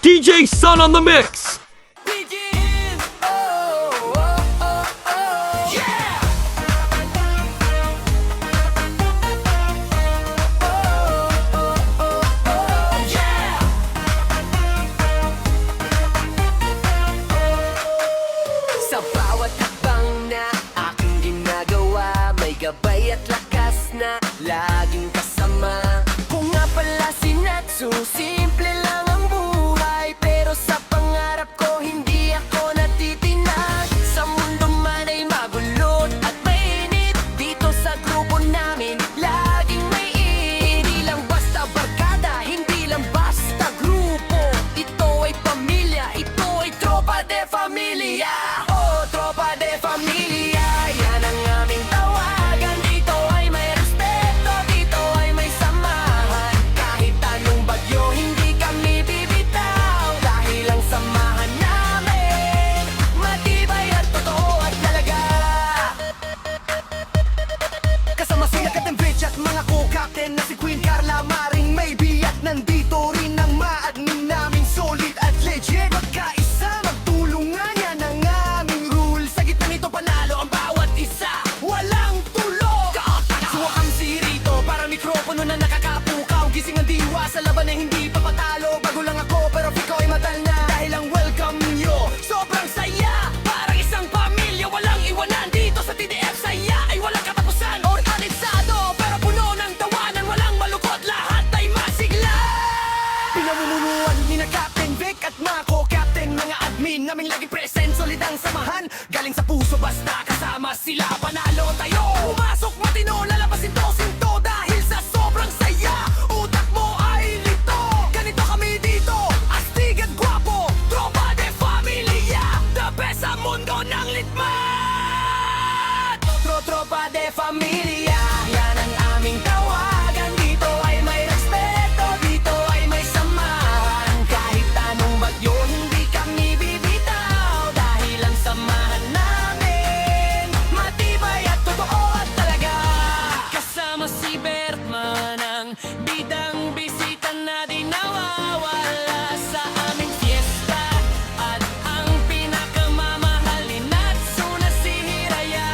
DJ Sun on the mix. Sa bawat hakbang na aking ginagawa, may gabay at lakas na laging kasama. Kung nga pala si Natsu, simple lang ang buhay, pero sa pangarap ko hindi ako natitinag. Sa mundo man ay magulot at mainit, dito sa grupo namin laging may init. Hindi lang basta barkada, hindi lang basta grupo, ito ay pamilya, ito ay tropa de familia. Oh, tropa de familia, yan ang aming tawagan. Dito ay may respeto, dito ay may samahan. Kahit anong bagyo, hindi kami bibitaw, dahil ang samahan namin matibay at totoo at talaga. Kasama sila Captain Bridge at mga co-captain na si Queen Carla, Maring Maybe, at nandito rin ang ma-admin naming solid at legit. Magkaisa, magtulungan, yan ang aming rule. Sa gitna nito panalo ang bawat isa, walang tulog. Suwakang si Rito para mikropono na nakakapukaw. Gising ang diwa sa laban na hindi papatalo. Bago lang ako pero fiko ay matal na, dahil ang welcome nyo sobrang saya. Parang isang pamilya, walang iwanan. Dito sa TDF saya ay walang katapusan. Organisado pero puno ng tawanan, walang malukot, lahat ay masigla. Pinamumunuan ni na Captain Vic at mga co-captain, mga admin naming laging present, solid ang samahan. Galing sa puso basta kasama sila, panalo tayo. Pumasok matino, lalabasin to sinto, dahil sa sobrang saya utak mo ay lito. Ganito kami dito, astig at gwapo, tropa de familia, the best sa mundo ng litmat. Tropa de familia, yan ang aming tawagan. Dito ay may respeto, dito ay may samahan. Kahit anong bagyo, hindi kami bibitaw, dahil ang samahan namin matibay at totoo at talaga. Kasama si Bertman, ang bidang bisita na di nawawala sa aming fiesta, at ang pinakamamahal ni Natsu na si Hiraya.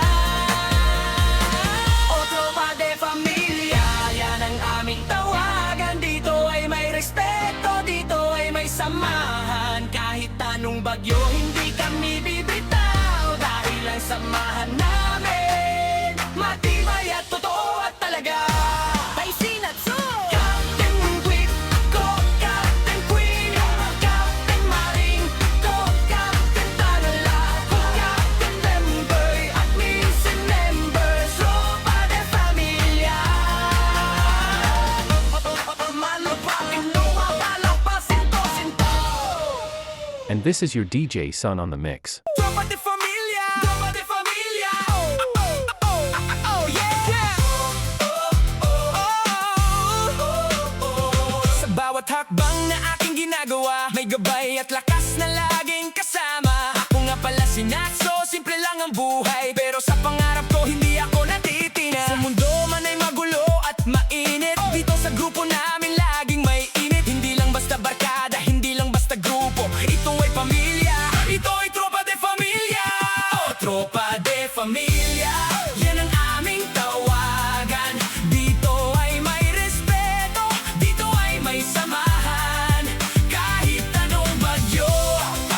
O tropa de familia, yan ang aming tawagan. Dito ay may respeto, dito ay may samahan. Kahit anong bagyo, hindi kami bibitaw, dahil ang samahan namin matibay at totoo at talaga. Ay si Natsu! Captain Quick, go Captain Queen, Captain Maring, go Captain Tanala, go Captain Member, at missing members, tropa de familia. Malupakin, lumapalaw pa, sinto-sinto. And this is your DJ Sun on the mix. Tropa de familia, tropa de familia. Oh yeah. Sa bawat hakbang na aking ginagawa, may gabay at lakas na laging kasama. Ako nga pala si Natsu, simple lang ang buhay, pero sa pangarap ko hindi ako natitina. Sa mundo man ay magulo at mainit, dito sa grupo namin laging may init. Hindi lang basta barkada, hindi lang basta grupo, ito ay pamilya, ito ay tropa de familia. Oh, tropa de familia, yan ang aming tawagan. Dito ay may respeto, dito ay may samahan. Kahit anong bagyo,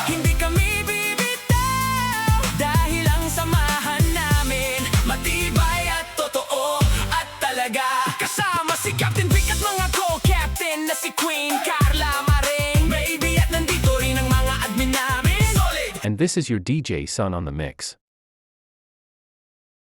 hindi kami bibitaw, dahil ang samahan namin matibay at totoo at talaga. Kasama si Captain Vic at mga co-captain na si Queen Carla, Maring Maybe, at nandito rin ang mga admin namin. Solid! And this is your DJ Sun on the mix.